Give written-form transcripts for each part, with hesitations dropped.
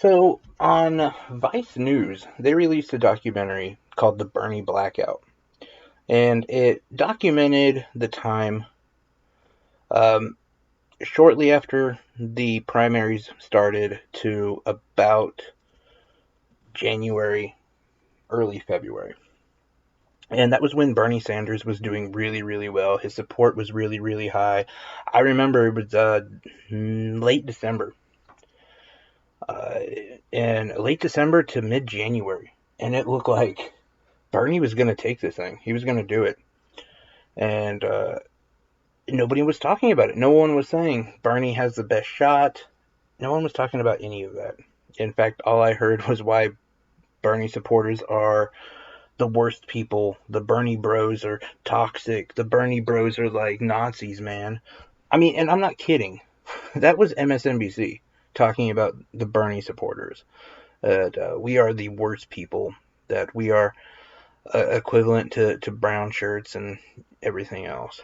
So on Vice News, they released a documentary called The Bernie Blackout, and it documented the time um, shortly after the primaries started to about January, early February. And that was when Bernie Sanders was doing really, really well. His support was really, really high. I remember it was late December, uh, and late December to mid January, and it looked like Bernie was going to take this thing. He was going to do it. And nobody was talking about it. No one was saying Bernie has the best shot. No one was talking about any of that. In fact, all I heard was why Bernie supporters are the worst people. The Bernie bros are toxic. The Bernie bros are like Nazis, man. I mean, and I'm not kidding. That was MSNBC talking about the Bernie supporters. That we are the worst people. That we are equivalent to brown shirts and everything else.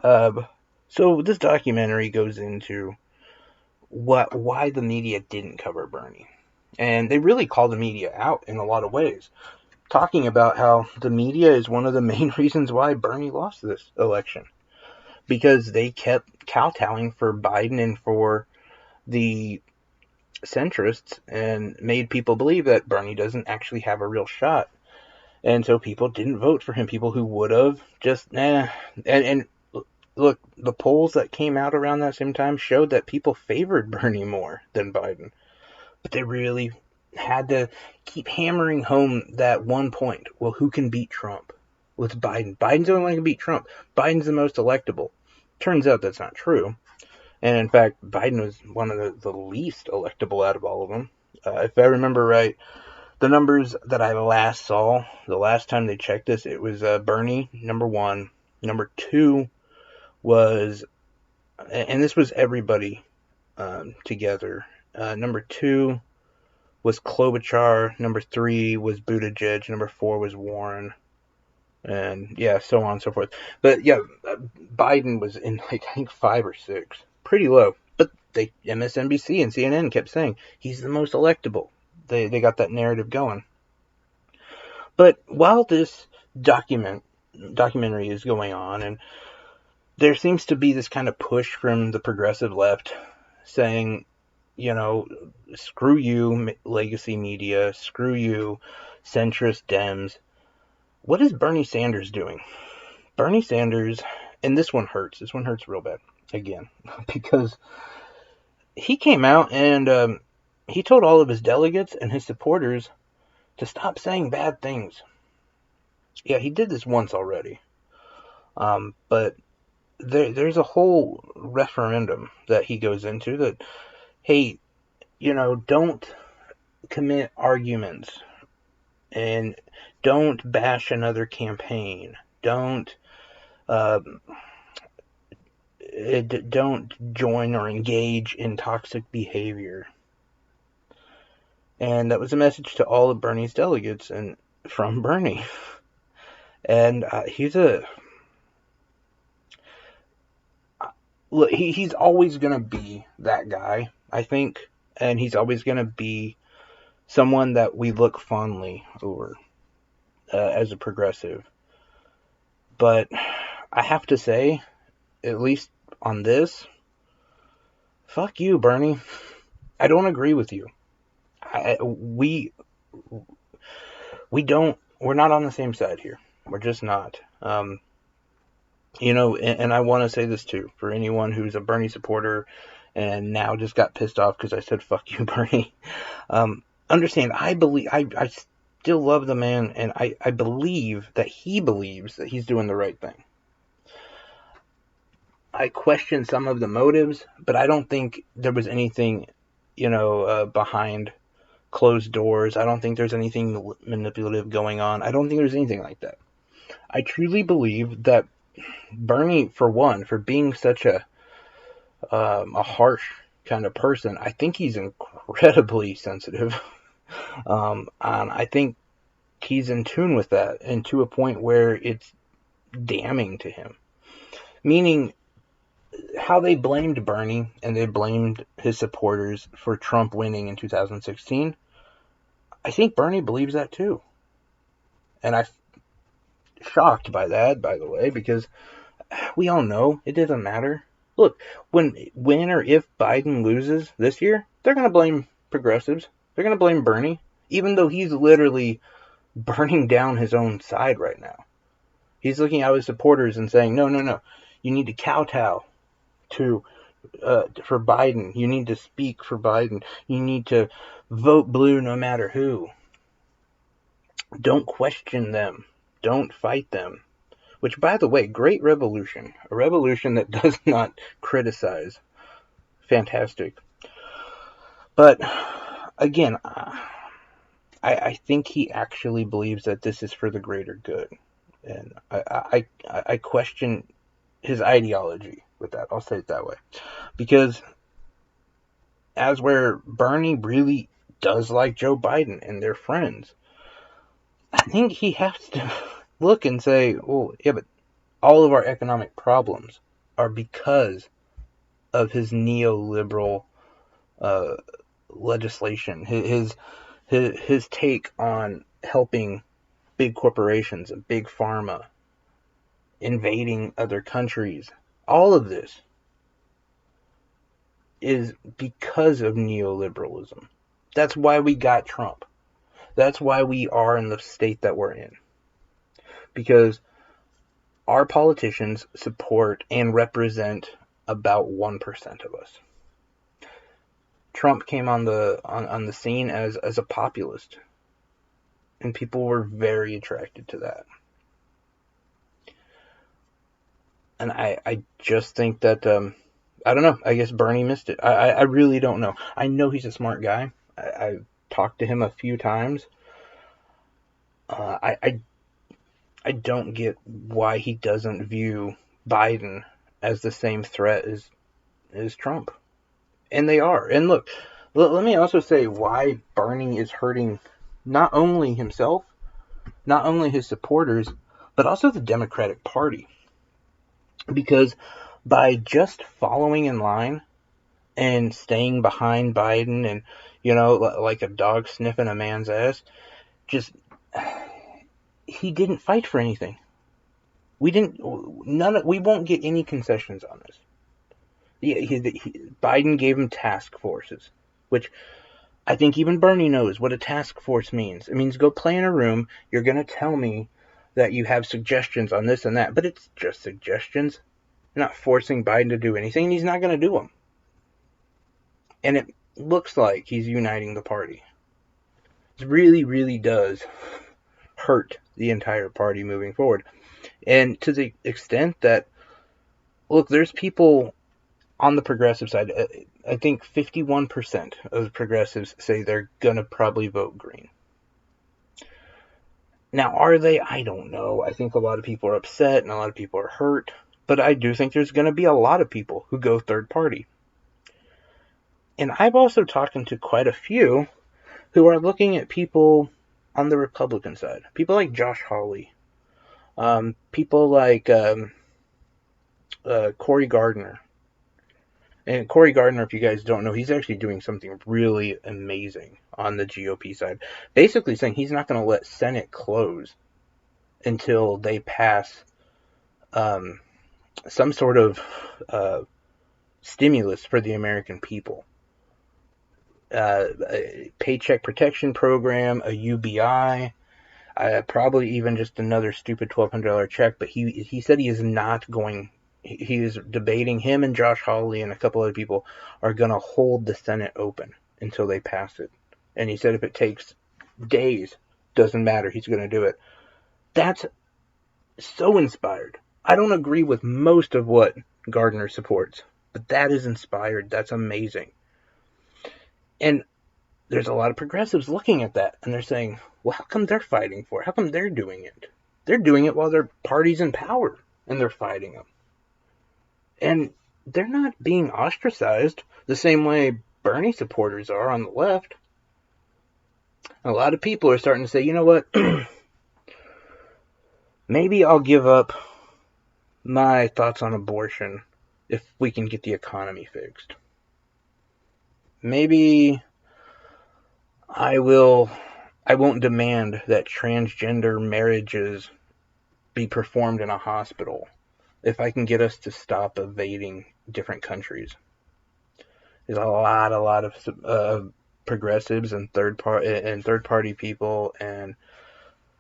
Uh, so this documentary goes into why the media didn't cover Bernie, and they really call the media out in a lot of ways, talking about how the media is one of the main reasons why Bernie lost this election, because they kept kowtowing for Biden and for the centrists and made people believe that Bernie doesn't actually have a real shot. And so people didn't vote for him. People who would have just, and look, the polls that came out around that same time showed that people favored Bernie more than Biden. But they really had to keep hammering home that one point. Well, who can beat Trump? Well, it's Biden. Biden's the only one who can beat Trump. Biden's the most electable. Turns out that's not true. And in fact, Biden was one of the least electable out of all of them. If I remember right, the numbers that I last saw, the last time they checked this, it was Bernie, number one. Number two was, and this was everybody together. Number two was Klobuchar. Number three was Buttigieg. Number four was Warren. And yeah, so on and so forth. But yeah, Biden was in like I think five or six, pretty low. But they MSNBC and CNN kept saying he's the most electable. They got that narrative going. But while this documentary is going on, and there seems to be this kind of push from the progressive left saying, you know, screw you, legacy media, screw you, centrist Dems. What is Bernie Sanders doing? Bernie Sanders, and this one hurts. This one hurts real bad, again, because he came out and he told all of his delegates and his supporters to stop saying bad things. Yeah, he did this once already. But there's a whole referendum that he goes into that, hey, don't commit arguments and don't bash another campaign. Uh, don't join or engage in toxic behavior. And that was a message to all of Bernie's delegates and from Bernie. And he's always going to be that guy, I think. And he's always going to be someone that we look fondly over as a progressive. But I have to say, at least on this, fuck you, Bernie. I don't agree with you. We're not on the same side here. We're just not. And I want to say this too, for anyone who's a Bernie supporter and now just got pissed off because I said fuck you, Bernie. Understand, I still love the man, and I believe that he believes that he's doing the right thing. I question some of the motives, but I don't think there was anything, behind closed doors. I don't think there's anything manipulative going on. I don't think there's anything like that. I truly believe that Bernie, for one, for being such a harsh kind of person, I think he's incredibly sensitive. And I think he's in tune with that, and to a point where it's damning to him. Meaning, how they blamed Bernie and they blamed his supporters for Trump winning in 2016, I think Bernie believes that too. And I'm shocked by that, by the way, because we all know it doesn't matter. Look, when or if Biden loses this year, they're going to blame progressives. They're going to blame Bernie, even though he's literally burning down his own side right now. He's looking at his supporters and saying, no, no, no, you need to kowtow to for Biden. You need to speak for Biden. You need to vote blue no matter who. Don't question them. Don't fight them. Which, by the way, great revolution. A revolution that does not criticize. Fantastic. But, again, I think he actually believes that this is for the greater good. And I question his ideology with that. I'll say it that way. Because as where Bernie really does like Joe Biden and they're friends, I think he has to look and say, well, yeah, but all of our economic problems are because of his neoliberal legislation, his take on helping big corporations and big pharma, invading other countries. All of this is because of neoliberalism. That's why we got Trump. That's why we are in the state that we're in. Because our politicians support and represent about 1% of us. Trump came on the scene as a populist, and people were very attracted to that. And I just think that I don't know. I guess Bernie missed it. I really don't know. I know he's a smart guy. I've talked to him a few times. I don't get why he doesn't view Biden as the same threat as Trump. And they are. And look, let me also say why Bernie is hurting not only himself, not only his supporters, but also the Democratic Party. Because by just following in line and staying behind Biden and, like a dog sniffing a man's ass, he didn't fight for anything. We won't get any concessions on this. Biden gave him task forces, which I think even Bernie knows what a task force means. It means go play in a room. You're going to tell me that you have suggestions on this and that, but it's just suggestions. You're not forcing Biden to do anything, and he's not going to do them. And it looks like he's uniting the party. It really, really does hurt the entire party moving forward. And to the extent that, look, there's people on the progressive side, I think 51% of the progressives say they're going to probably vote green. Now, are they? I don't know. I think a lot of people are upset and a lot of people are hurt. But I do think there's going to be a lot of people who go third party. And I've also talked to quite a few who are looking at people on the Republican side. People like Josh Hawley. People like Cory Gardner. And Cory Gardner, if you guys don't know, he's actually doing something really amazing on the GOP side. Basically saying he's not going to let Senate close until they pass some sort of stimulus for the American people. A paycheck protection program, a UBI, probably even just another stupid $1,200 check. But he said he is not going. He is debating, him and Josh Hawley and a couple other people are going to hold the Senate open until they pass it. And he said if it takes days, doesn't matter, he's going to do it. That's so inspired. I don't agree with most of what Gardner supports, but that is inspired. That's amazing. And there's a lot of progressives looking at that, and they're saying, well, how come they're fighting for it? How come they're doing it? They're doing it while their party's in power, and they're fighting them. And they're not being ostracized the same way Bernie supporters are on the left. A lot of people are starting to say, you know what? Maybe I'll give up my thoughts on abortion if we can get the economy fixed. Maybe I won't demand that transgender marriages be performed in a hospital if I can get us to stop evading different countries. There's a lot of progressives and third party people, and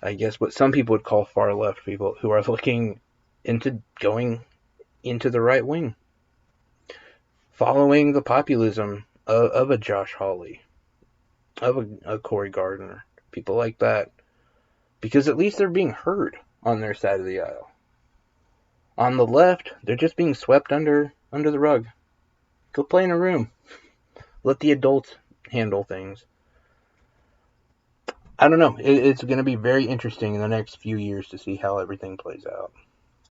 I guess what some people would call far left people, who are looking into going into the right wing, following the populism of a Josh Hawley, of a Cory Gardner, people like that, because at least they're being heard on their side of the aisle. On the left, they're just being swept under the rug. Go play in a room. Let the adults handle things. I don't know. It's going to be very interesting in the next few years to see how everything plays out.